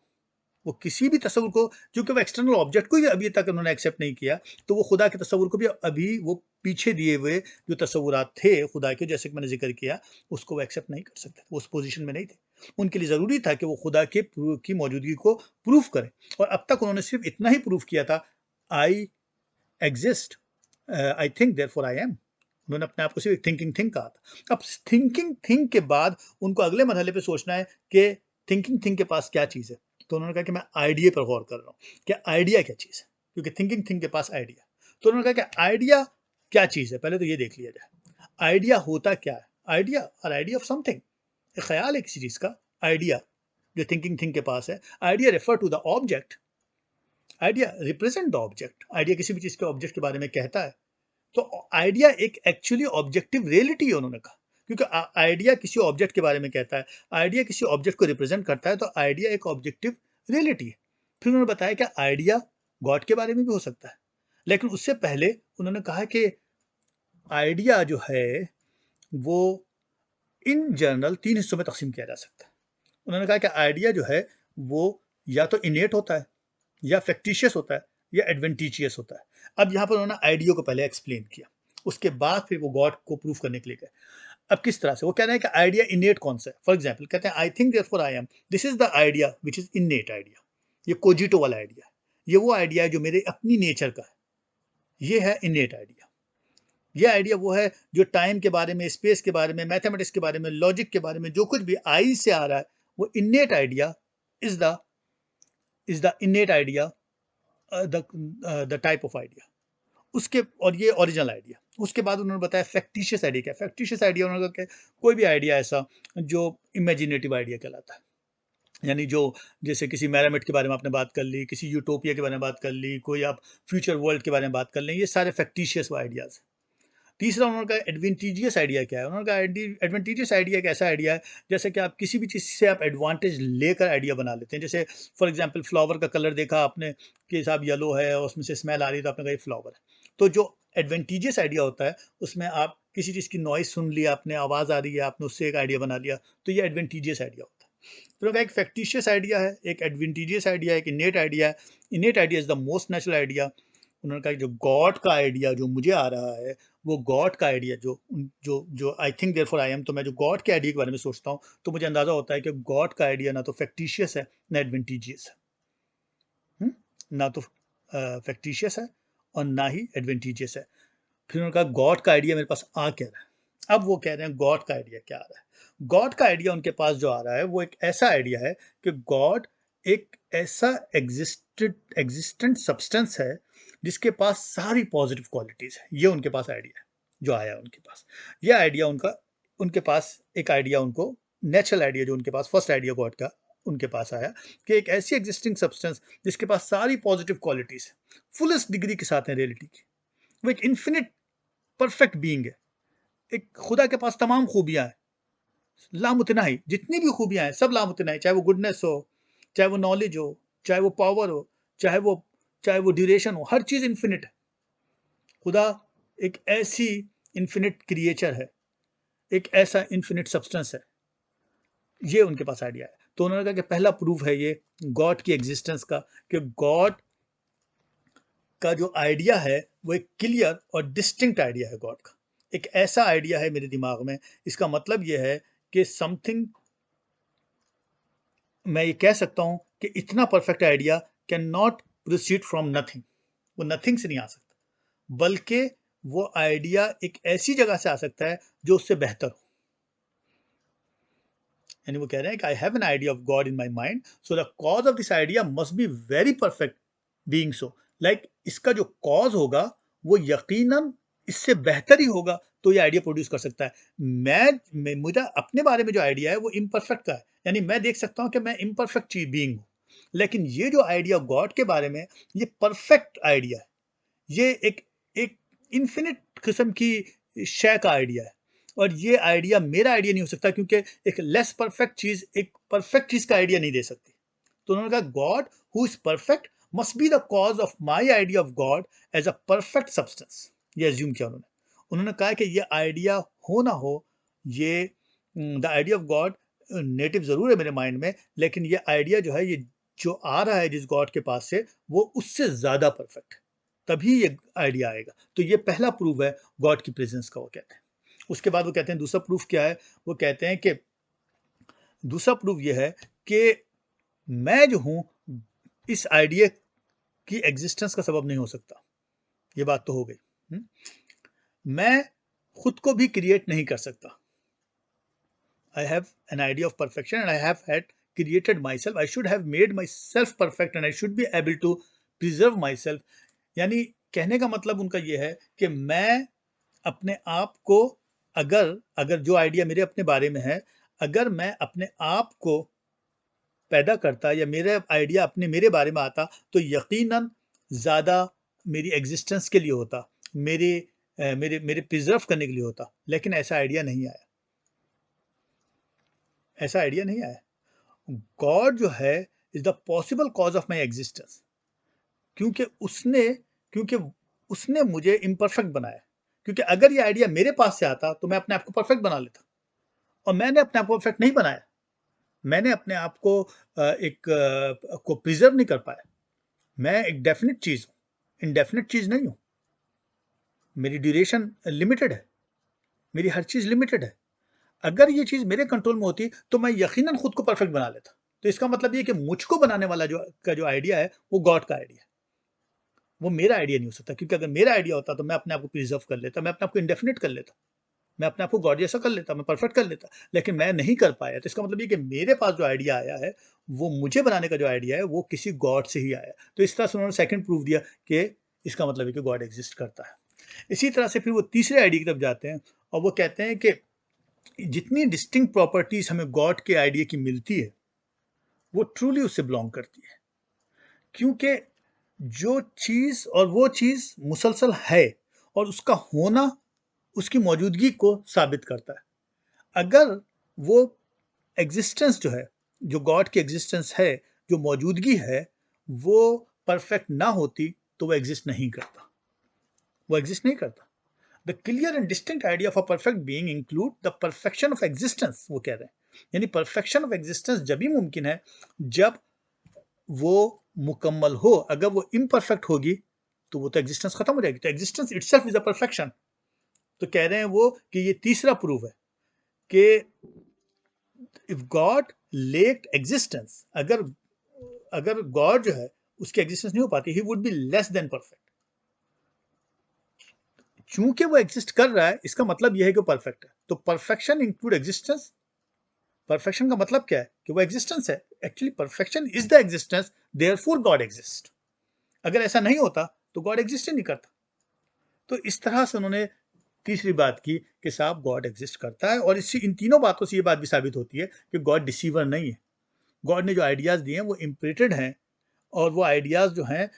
A: वो किसी भी तस्वुर को, क्योंकि वो एक्सटर्नल ऑब्जेक्ट को ही अभी तक उन्होंने एक्सेप्ट नहीं किया, तो वो खुदा के तस्वुर को भी अभी वो पीछे दिए हुए जो तस्वुरात थे खुदा के, जैसे कि मैंने जिक्र किया, उसको वो एक्सेप्ट नहीं कर सकते, वो उस पोजीशन में नहीं थे। उनके लिए ज़रूरी था कि वो खुदा के की मौजूदगी को प्रूफ करें, और अब तक उन्होंने सिर्फ इतना ही प्रूफ किया था, I exist, I think therefore I M. उन्होंने अपने आप को सिर्फ थिंकिंग थिंग कहा था। अब थिंकिंग थिंग के बाद उनको अगले मरहले पे सोचना है कि थिंकिंग थिंग के पास क्या चीज़ है। तो उन्होंने कहा कि मैं आइडिया पर गौर कर रहा हूँ कि आइडिया क्या चीज़ है, क्योंकि थिंकिंग थिंग के पास आइडिया। तो उन्होंने कहा कि आइडिया क्या चीज़ है, पहले तो ये देख लिया जाए आइडिया होता क्या है। आइडिया और आइडिया ऑफ समथिंग, एक ख्याल है किसी चीज़ का। आइडिया जो थिंकिंग थिंग के पास है, idea refer to the object, idea represent the object. Idea किसी भी चीज़ के ऑब्जेक्ट के बारे में कहता है। तो आइडिया एक एक्चुअली ऑब्जेक्टिव रियलिटी है उन्होंने कहा, क्योंकि आइडिया किसी ऑब्जेक्ट के बारे में कहता है, आइडिया किसी ऑब्जेक्ट को रिप्रेजेंट करता है, तो आइडिया एक ऑब्जेक्टिव रियलिटी है। फिर उन्होंने बताया कि आइडिया गॉड के बारे में भी हो सकता है, लेकिन उससे पहले उन्होंने कहा कि आइडिया जो है वो इन जनरल 3 हिस्सों में तकसीम किया जा सकता है। उन्होंने कहा कि आइडिया जो है वो या तो इनेट होता है, या फैक्टिशियस होता है, या एडवेंटिशियस होता है। अब यहाँ पर उन्होंने आइडिया को पहले एक्सप्लेन किया, उसके बाद फिर वो गॉड को प्रूफ करने के लिए गए। अब किस तरह से वो कह रहे हैं कि आइडिया इनेट कौन सा है। फॉर एग्जाम्पल कहते हैं आई think therefore I M, this is the idea which is इनेट idea. ये कोजिटो वाला आइडिया है, ये वो आइडिया है जो मेरे अपनी नेचर का है, ये है इनेट आइडिया। ये आइडिया वो है जो टाइम के बारे में, स्पेस के बारे में, मैथमेटिक्स के बारे में, लॉजिक के बारे में, जो कुछ भी आई से आ रहा है, वो innate idea is the innate idea, the type of idea. उसके और ये ओरिजिनल आइडिया। उसके बाद उन्होंने बताया फैक्टिशियस आइडिया क्या। फैक्टिशियस आइडिया उन्होंने कहा कि कोई भी आइडिया ऐसा जो इमेजिनेटिव आइडिया कहलाता है, यानी जो, जैसे किसी मैरामिड के बारे में आपने बात कर ली, किसी यूटोपिया के बारे में बात कर ली, कोई आप फ्यूचर वर्ल्ड के बारे में बात कर लें, ये सारे फैक्टिशियस आइडियाज। तीसरा उन्होंने कहा एडवेंटिजियस आइडिया क्या है। उन्होंने कहा एडवेंटिजियस आइडिया एक ऐसा आइडिया है जैसे कि आप किसी भी चीज़ से आप एडवांटेज लेकर आइडिया बना लेते हैं। जैसे फॉर एग्जांपल फ्लावर का कलर देखा आपने कि साहब येलो है और उसमें से स्मेल आ रही है, तो आपने कहा ये फ्लावर है। तो जो एडवेंटिजियस आइडिया होता है उसमें आप किसी चीज़ की नॉइज सुन लिया आपने, आवाज़ आ रही है, आपने उससे एक आइडिया बना लिया, तो ये एडवेंटिजियस आइडिया होता है। तो उन्होंने कहा एक फैक्टिशियस आइडिया है, एक एडवेंटिजियस आइडिया है, एक इनेट आइडिया है। इनेट idea is the most natural idea. उन्होंने कहा जो गॉड का आइडिया जो मुझे आ रहा है, वो गॉड का आइडिया जो जो जो आई थिंक देयरफॉर आई एम, तो मैं जो गॉड के आइडिया के बारे में सोचता हूँ तो मुझे अंदाजा होता है कि गॉड का आइडिया ना तो फैक्टिशियस है ना एडवेंटिजियस है। ना तो फैक्टिशियस है और ना ही एडवेंटिजियस है। फिर उन्होंने कहा गॉड का आइडिया मेरे पास आ क्या रहा है। अब वो कह रहे हैं गॉड का आइडिया क्या आ रहा है। गॉड का आइडिया उनके पास जो आ रहा है वो एक ऐसा आइडिया है कि गॉड एक ऐसा एग्जिस्टेंट सब्सटेंस है जिसके पास सारी पॉजिटिव क्वालिटीज है। ये उनके पास आइडिया है जो आया उनके पास। ये आइडिया उनके पास एक आइडिया, उनको नेचुरल आइडिया जो उनके पास फर्स्ट आइडिया गॉड का उनके पास आया कि एक ऐसी एग्जिस्टिंग सब्सटेंस जिसके पास सारी पॉजिटिव क्वालिटीज है, फुलेस्ट डिग्री के साथ है रियलिटी की। वो एक इन्फिनिट परफेक्ट बीइंग है। एक खुदा के पास तमाम खूबियां हैं, लामुतनाही, जितनी भी खूबियां हैं सब लामुतनाही, चाहे वो गुडनेस हो, चाहे वो नॉलेज हो, चाहे वो पावर हो, चाहे वो ड्यूरेशन हो, हर चीज इन्फिनिट है। खुदा एक ऐसी इन्फिनिट क्रिएचर है, एक ऐसा इन्फिनिट सब्सटेंस है। ये उनके पास आइडिया है। तो उन्होंने कहा कि पहला प्रूफ है ये गॉड की एग्जिस्टेंस का, कि गॉड का जो आइडिया है वो एक क्लियर और डिस्टिंक्ट आइडिया है गॉड का। एक ऐसा आइडिया है मेरे दिमाग में, इसका मतलब ये है कि समथिंग, मैं ये कह सकता हूं कि इतना perfect idea can not proceed from nothing. वो नथिंग से नहीं आ सकता, बल्कि वो आइडिया एक ऐसी जगह से आ सकता है जो उससे बेहतर हो। यानी वो कह रहे हैं कि I have an idea of God in my mind, so the cause of this idea must be very perfect being so. Like इसका जो कॉज होगा वो यकीनन इससे बेहतर ही होगा, तो ये आइडिया प्रोड्यूस कर सकता है। मुझे अपने बारे में जो आइडिया है वो इम्परफेक्ट का है, यानी मैं देख सकता हूँ कि मैं इम्परफेक्ट चीज बीइंग हूँ, लेकिन ये जो आइडिया गॉड के बारे में, ये परफेक्ट आइडिया है। ये एक इन्फिनिट किस्म की शय का आइडिया है, और ये आइडिया मेरा आइडिया नहीं हो सकता, क्योंकि एक लेस परफेक्ट चीज एक परफेक्ट चीज का आइडिया नहीं दे सकती। तो उन्होंने कहा God who is perfect must be the cause of my idea of God as a perfect substance. ये एज्यूम किया उन्होंने कहा कि ये आइडिया हो ना हो, ये the idea of God native जरूर है मेरे माइंड में, लेकिन ये आइडिया जो है, ये जो आ रहा है जिस गॉड के पास से, वो उससे ज्यादा परफेक्ट है, तभी ये आइडिया आएगा। तो ये पहला प्रूफ है गॉड की प्रेजेंस का, वो कहते हैं। उसके बाद वो कहते हैं दूसरा प्रूफ क्या है। वो कहते हैं कि दूसरा प्रूफ ये है कि मैं जो हूं इस आइडिया की एग्जिस्टेंस का सबब नहीं हो सकता। ये बात तो हो गई। मैं खुद को भी क्रिएट नहीं कर सकता। I have an idea of perfection and I have had created myself. I should have made myself perfect and I should be able to preserve myself. यानी कहने का मतलब उनका ये है कि मैं अपने आप को, अगर अगर जो आइडिया मेरे अपने बारे में है, अगर मैं अपने आप को पैदा करता या मेरा आइडिया अपने मेरे बारे में आता, तो यकीनन ज़्यादा मेरी एग्जिस्टेंस के लिए होता, मेरे मेरे मेरे प्रिजर्व करने के लिए होता। लेकिन ऐसा आइडिया नहीं आया, ऐसा आइडिया नहीं आया। गॉड जो है is the possible cause of my existence, क्योंकि उसने मुझे इम्परफेक्ट बनाया। क्योंकि अगर ये आइडिया मेरे पास से आता तो मैं अपने आप को परफेक्ट बना लेता, और मैंने अपने आप को परफेक्ट नहीं बनाया। मैंने अपने आप को को प्रिजर्व नहीं कर पाया। मैं एक डेफिनेट चीज हूँ, इनडेफिनेट चीज नहीं हूँ। मेरी ड्यूरेशन लिमिटेड है, मेरी हर चीज लिमिटेड है। अगर ये चीज मेरे कंट्रोल में होती तो मैं यकीनन खुद को परफेक्ट बना लेता। तो इसका मतलब ये कि मुझको बनाने वाला जो आइडिया है वो गॉड का आइडिया है। वो मेरा आइडिया नहीं हो सकता, क्योंकि अगर मेरा आइडिया होता तो मैं अपने आप को प्रिजर्व कर लेता, मैं अपने आप को इंडेफिनिट कर लेता, मैं अपने आप को गॉड जैसा कर लेता, मैं परफेक्ट कर लेता, लेकिन मैं नहीं कर पाया। तो इसका मतलब ये कि मेरे पास जो आइडिया आया है, वो मुझे बनाने का जो आइडिया है वो किसी गॉड से ही आया। तो इस तरह से उन्होंने सेकंड प्रूफ दिया कि इसका मतलब है कि गॉड एग्जिस्ट करता है। इसी तरह से फिर वो तीसरे आइडिया की तरफ जाते हैं और वो कहते हैं कि जितनी डिस्टिंक्ट प्रॉपर्टीज हमें गॉड के आइडिया की मिलती है वो ट्रूली उससे बिलोंग करती है, क्योंकि जो चीज और वो चीज मुसलसल है और उसका होना उसकी मौजूदगी को साबित करता है। अगर वो एग्जिस्टेंस जो है, जो गॉड की एग्जिस्टेंस है, जो मौजूदगी है, वो परफेक्ट ना होती तो वो एग्जिस्ट नहीं करता, वो एग्जिस्ट नहीं करता। The clear and distinct idea of a perfect being include the perfection of existence, वो कह रहे हैं। यानी परफेक्शन ऑफ एग्जिस्टेंस जब भी मुमकिन है जब वो मुकम्मल हो। अगर वो इम्परफेक्ट होगी तो वो तो एग्जिस्टेंस खत्म हो जाएगी। तो existence itself is a perfection. तो कह रहे हैं वो कि ये तीसरा प्रूफ है कि इफ गॉड लेक्ड एग्जिस्टेंस, अगर अगर गॉड जो है उसकी एग्जिस्टेंस नहीं हो पाती, he would be less than perfect. चूंकि वो एग्जिस्ट कर रहा है इसका मतलब यह है कि परफेक्ट है। तो परफेक्शन इंक्लूड एग्जिस्टेंस। परफेक्शन का मतलब क्या है कि वो एग्जिस्टेंस है। Actually perfection is the existence, therefore God exist. अगर ऐसा नहीं होता तो गॉड एग्जिस्ट ही नहीं करता। तो इस तरह से उन्होंने तीसरी बात की कि साहब गॉड एग्जिस्ट करता है। और इसी इन तीनों बातों से ये बात भी साबित होती है कि गॉड डिसीवर नहीं है। गॉड ने जो आइडियाज़ दिए हैं वो इम्प्रिंटेड हैं, और वो आइडियाज़ जो हैं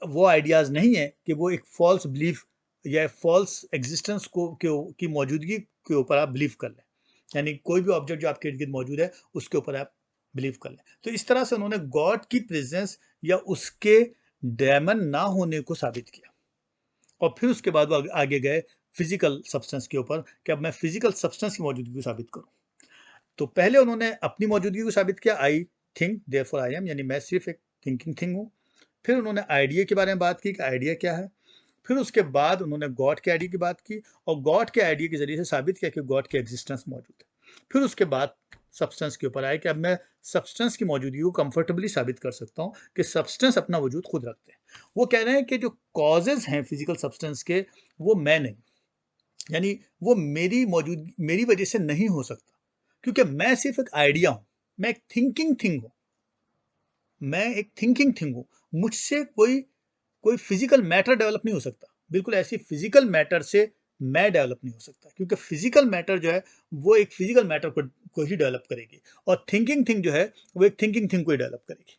A: वो आइडियाज़ नहीं है कि वो एक फॉल्स बिलीफ या फॉल्स एग्जिस्टेंस को की मौजूदगी के ऊपर आप बिलीव कर लें। यानी कोई भी ऑब्जेक्ट जो आपके इर्द गिर्द मौजूद है उसके ऊपर आप बिलीव कर लें। तो इस तरह से उन्होंने गॉड की प्रेजेंस या उसके डेमन ना होने को साबित किया। और फिर उसके बाद वो आगे गए फिजिकल सब्सटेंस के ऊपर कि अब मैं फिजिकल सब्सटेंस की मौजूदगी को साबित करूं। तो पहले उन्होंने अपनी मौजूदगी को साबित किया, आई थिंक देयरफॉर आई एम, यानी मैं सिर्फ एक थिंकिंग थिंग हूँ। फिर उन्होंने आइडिया के बारे में बात की कि आइडिया क्या है। फिर उसके बाद उन्होंने गॉड के आइडिया की बात की और गॉड के आइडिया के जरिए से साबित किया कि गॉड की एग्जिस्टेंस मौजूद है। फिर उसके बाद सब्सटेंस के ऊपर आए कि अब मैं सब्सटेंस की मौजूदगी को कंफर्टेबली साबित कर सकता हूँ कि सब्सटेंस अपना वजूद खुद रखते हैं। वो कह रहे हैं कि जो कॉजेज हैं फिजिकल सब्सटेंस के वो मैं नहीं, यानी वो मेरी मौजूदगी मेरी वजह से नहीं हो सकता, क्योंकि मैं सिर्फ एक आइडिया हूँ, मैं एक थिंकिंग थिंग हूँ, मैं एक थिंकिंग थिंग हूँ। मुझसे कोई कोई फिजिकल मैटर डेवलप नहीं हो सकता। बिल्कुल ऐसी फिजिकल मैटर से मैं डेवलप नहीं हो सकता, क्योंकि फिजिकल मैटर जो है वो एक फिजिकल मैटर को ही डेवलप करेगी, और थिंकिंग थिंग जो है वो एक थिंकिंग थिंग को ही डेवलप करेगी।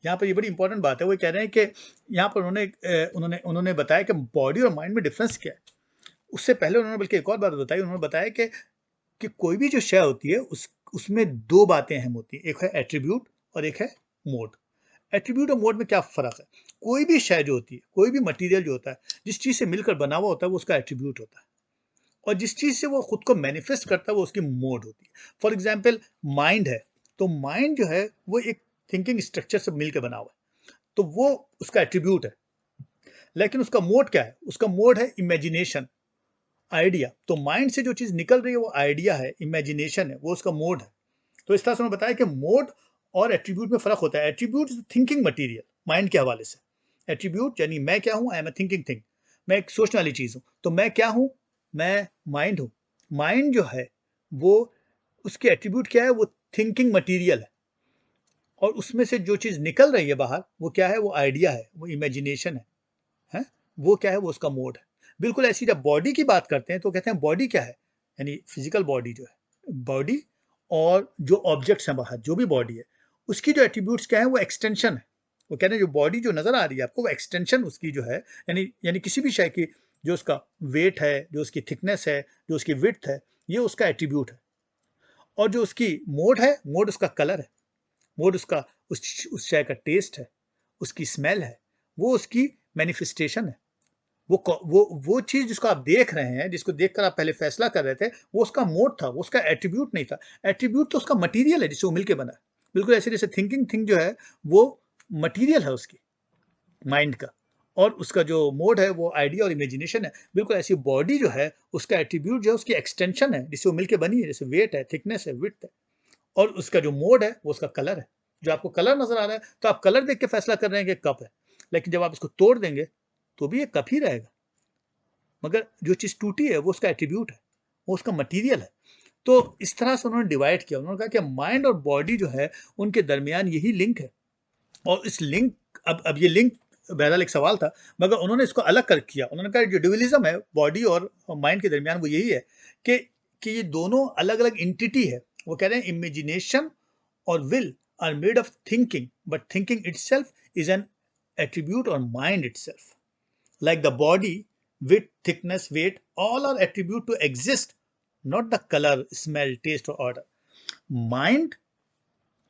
A: यहाँ पर ये बड़ी इंपॉर्टेंट बात है। वो कह रहे हैं कि यहाँ पर उन्होंने बताया कि बॉडी और माइंड में डिफरेंस क्या है। उससे पहले उन्होंने बल्कि एक और बात बताई। उन्होंने बताया कि कोई भी जो शय होती है उसमें दो बातें अहम होती हैं, एक है एट्रीब्यूट और एक है मोड। एट्रीब्यूट और मोड में क्या फ़र्क है? कोई भी शय जो होती है, कोई भी मटेरियल जो होता है, जिस चीज़ से मिलकर बना हुआ होता है वो उसका एट्रीब्यूट होता है, और जिस चीज़ से वो खुद को मैनिफेस्ट करता है वो उसकी मोड होती है। फॉर एग्जाम्पल माइंड है, तो माइंड जो है वो एक थिंकिंग स्ट्रक्चर से मिलकर बना हुआ है, तो वो उसका एट्रीब्यूट है। लेकिन उसका मोड क्या है? उसका मोड है इमेजिनेशन, आइडिया। तो माइंड से जो चीज़ निकल रही है वो आइडिया है, इमेजिनेशन है, वो उसका मोड है। तो इस तरह से उन्होंने बताया कि मोड और एट्रीब्यूट में फ़र्क होता है। एट्रीब्यूट थिंकिंग मटीरियल माइंड के हवाले से। एट्रीब्यूट यानी मैं क्या हूँ, I am a thinking thing, मैं एक सोचने वाली चीज़ हूँ। तो मैं क्या हूँ, मैं माइंड हूँ। माइंड जो है वो उसके एट्रीब्यूट क्या है, वो थिंकिंग मटीरियल है, और उसमें से जो चीज़ निकल रही है बाहर वो क्या है, वो आइडिया है, वो इमेजिनेशन है? वो क्या है, वो उसका मोड है। बिल्कुल ऐसी जब बॉडी की बात करते हैं तो कहते हैं बॉडी क्या है, यानी फिजिकल बॉडी जो है, बॉडी और जो ऑब्जेक्ट्स हैं बाहर, जो भी बॉडी है उसकी जो एट्रीब्यूट्स क्या है, वो एक्सटेंशन है। वो कह रहे हैं जो बॉडी जो नजर आ रही है आपको वो एक्सटेंशन उसकी जो है, यानी यानी किसी भी शय की जो उसका वेट है, जो उसकी थिकनेस है, जो उसकी विड्थ है, ये उसका एट्रीब्यूट है। और जो उसकी मोड है, मोड उसका कलर है, मोड उसका उस शय का टेस्ट है, उसकी स्मेल है, वो उसकी मैनिफेस्टेशन है। वो चीज़ जिसको आप देख रहे हैं, जिसको देखकर आप पहले फैसला कर रहे थे, वो उसका मोड था, वो उसका एट्रीब्यूट नहीं था। एट्रीब्यूट तो उसका मटीरियल है जिससे वो मिलके बना है। बिल्कुल ऐसे जैसे थिंकिंग थिंग जो है वो मटीरियल है उसकी, माइंड का, और उसका जो मोड है वो आइडिया और इमेजिनेशन है। बिल्कुल ऐसी बॉडी जो है उसका एट्रीब्यूट जो है उसकी एक्सटेंशन है जिससे वो मिलके बनी है, जैसे वेट है, थिकनेस है, विड्थ है। और उसका जो मोड है वो उसका कलर है। जो आपको कलर नजर आ रहा है तो आप कलर देख के फैसला कर रहे हैं कि कप है, लेकिन जब आप इसको तोड़ देंगे तो भी ये कप ही रहेगा, मगर जो चीज़ टूटी है वो उसका एट्रीब्यूट है, वो उसका मटीरियल है। तो इस तरह से उन्होंने डिवाइड किया। उन्होंने कहा कि माइंड और बॉडी जो है उनके दरमियान यही लिंक है, और इस लिंक, अब ये लिंक बहरहाल एक सवाल था, मगर उन्होंने इसको अलग कर किया। उन्होंने कहा जो ड्यूअलिज्म है बॉडी और माइंड के दरमियान वो यही है कि ये दोनों अलग अलग एंटिटी है। वो कह रहे हैं इमेजिनेशन और will are made of thinking, but thinking itself is an attribute और mind itself, like the body, width, thickness, weight, all are attribute to exist, not the color, smell, taste or order. Mind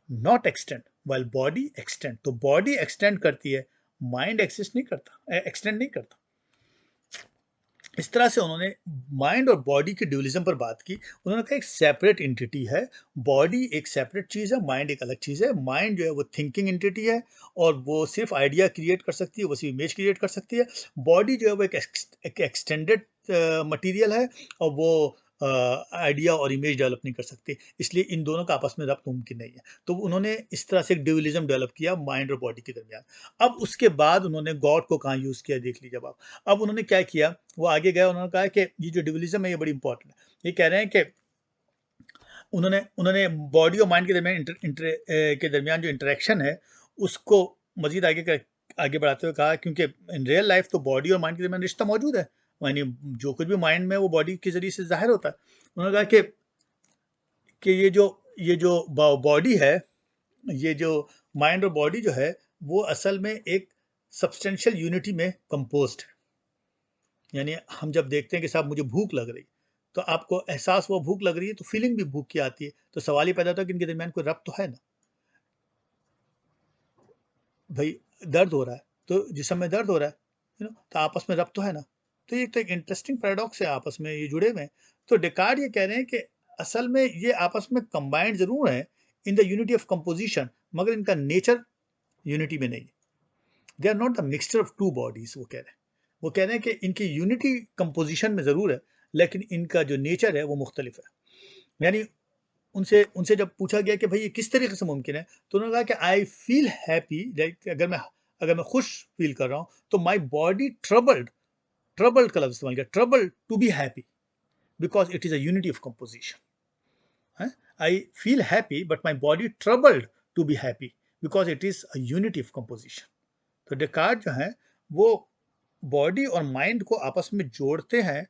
A: not extend, while body extend. तो body extend करती है, mind exist नहीं करता, extend नहीं करता। इस तरह से उन्होंने माइंड और बॉडी के ड्यूअलिज्म पर बात की। उन्होंने कहा एक सेपरेट एंटिटी है, बॉडी एक सेपरेट चीज़ है, माइंड एक अलग चीज़ है। माइंड जो है वो थिंकिंग एंटिटी है और वो सिर्फ आइडिया क्रिएट कर सकती है, वो सिर्फ इमेज क्रिएट कर सकती है। बॉडी जो है वो एक एक्सटेंडेड मटेरियल है और वो आइडिया और इमेज डेवलप नहीं कर सकती, इसलिए इन दोनों का आपस में रब्त मुमकिन नहीं है। तो उन्होंने इस तरह से एक ड्यूअलिज्म डेवलप किया माइंड और बॉडी के दरमियान। अब उसके बाद उन्होंने गॉड को कहाँ यूज़ किया देख लीजिए आप। अब उन्होंने क्या किया, वो आगे गए, उन्होंने कहा कि ये जो ड्यूअलिज्म है ये बड़ी इंपॉर्टेंट है। ये कह रहे हैं कि उन्होंने उन्होंने बॉडी और माइंड के दरमियान के दरमियान जो इंटरेक्शन है उसको मजीद आगे बढ़ाते हुए कहा, क्योंकि इन रियल लाइफ तो बॉडी और माइंड के दरमियान रिश्ता मौजूद है, यानी जो कुछ भी माइंड में वो बॉडी के जरिए से जाहिर होता है। उन्होंने कहा कि ये जो बॉडी है, ये जो माइंड और बॉडी जो है वो असल में एक सब्सटेंशियल यूनिटी में कंपोज्ड है। यानी हम जब देखते हैं कि साहब मुझे भूख लग रही, तो आपको एहसास हुआ भूख लग रही है, तो फीलिंग भी भूख की आती है। तो सवाल ये पैदा होता है कि इनके दरमियान कोई रब्त तो है ना। भाई दर्द हो रहा है तो जिस्म में दर्द हो रहा है, तो आपस में रब्त तो है ना। तो ये तो एक इंटरेस्टिंग पैराडॉक्स है, आपस में ये जुड़े हुए हैं। तो डेकार्ड ये कह रहे हैं कि असल में ये आपस में कंबाइंड जरूर है in the unity of composition, मगर इनका नेचर यूनिटी में नहीं। They are not the mixture of two bodies. वो कह रहे हैं कि इनकी यूनिटी कंपोजिशन में ज़रूर है, लेकिन इनका जो नेचर है वो मुख्तलिफ है। यानी उनसे उनसे जब पूछा गया कि भाई ये किस तरीके से मुमकिन है, तो उन्होंने कहा कि आई फील हैप्पी, लाइक अगर मैं खुश फील कर रहा हूँ तो माई बॉडी ट्रबल्ड, ट्रबल्ड का लफ्ज़ इस्तेमाल किया, troubled to be happy because it is a unity of composition. I feel happy but my body troubled to be happy because it is a unity of composition. तो Descartes जो है वो body और mind को आपस में जोड़ते हैं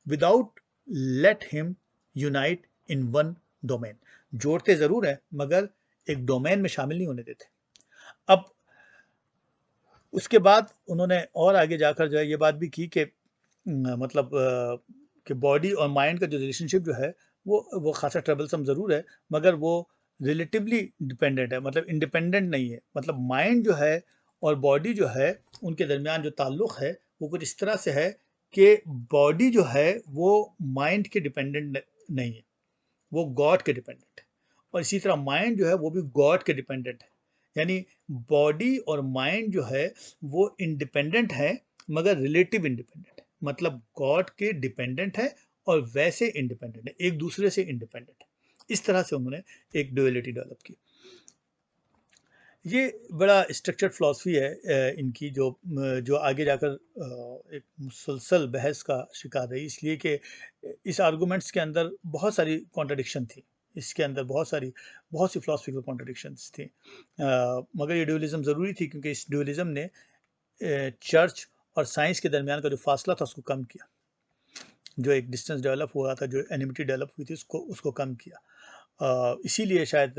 A: without let him unite in one domain. जोड़ते जरूर है मगर एक डोमेन में शामिल नहीं होने देते। अब उसके बाद उन्होंने और आगे जाकर जो है ये बात भी की कि मतलब कि बॉडी और माइंड का जो रिलेशनशिप जो है वो खासा ट्रबलसम ज़रूर है, मगर वो रिलेटिवली डिपेंडेंट है, मतलब इंडिपेंडेंट नहीं है। मतलब माइंड जो है और बॉडी जो है उनके दरमियान जो ताल्लुक़ है वो कुछ इस तरह से है कि बॉडी जो है वो माइंड के डिपेंडेंट नहीं है, वो गॉड के डिपेंडेंट है। और इसी तरह माइंड जो है वो भी गॉड के डिपेंडेंट है। यानी बॉडी और माइंड जो है वो इंडिपेंडेंट है मगर रिलेटिव इंडिपेंडेंट है, मतलब गॉड के डिपेंडेंट है और वैसे इंडिपेंडेंट है, एक दूसरे से इंडिपेंडेंट है। इस तरह से उन्होंने एक डुअलिटी डेवलप की। ये बड़ा स्ट्रक्चर्ड फिलॉसफी है इनकी, जो आगे जाकर एक मुसलसल बहस का शिकार रही, इसलिए कि इस आर्गूमेंट्स के अंदर बहुत सारी कॉन्ट्रडिक्शन थी। इसके अंदर बहुत सी फिलॉसफिकल कॉन्ट्रडिक्शंस थी, मगर ये ड्यूअलिज्म ज़रूरी थी क्योंकि इस ड्यूअलिज्म ने चर्च और साइंस के दरमियान का जो फासला था उसको कम किया। जो एक डिस्टेंस डेवलप हुआ था, जो एनिमिटी डेवलप हुई थी, उसको कम किया। इसीलिए शायद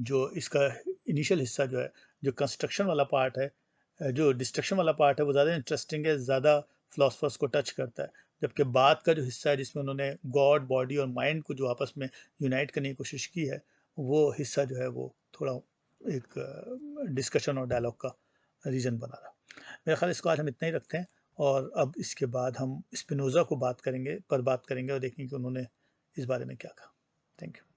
A: जो इसका इनिशियल हिस्सा जो है, जो कंस्ट्रक्शन वाला पार्ट है, जो डिस्ट्रक्शन वाला पार्ट है, वो ज़्यादा इंटरेस्टिंग है, ज़्यादा फिलोसफर्स को टच करता है। जबकि बाद का जो हिस्सा है जिसमें उन्होंने गॉड, बॉडी और माइंड को जो आपस में यूनाइट करने की कोशिश की है, वो हिस्सा जो है वो थोड़ा एक डिस्कशन और डायलॉग का रीज़न बना रहा। मेरा ख्याल इसको आज हम इतना ही रखते हैं, और अब इसके बाद हम स्पिनोज़ा को बात करेंगे और देखेंगे कि उन्होंने इस बारे में क्या कहा। Thank you.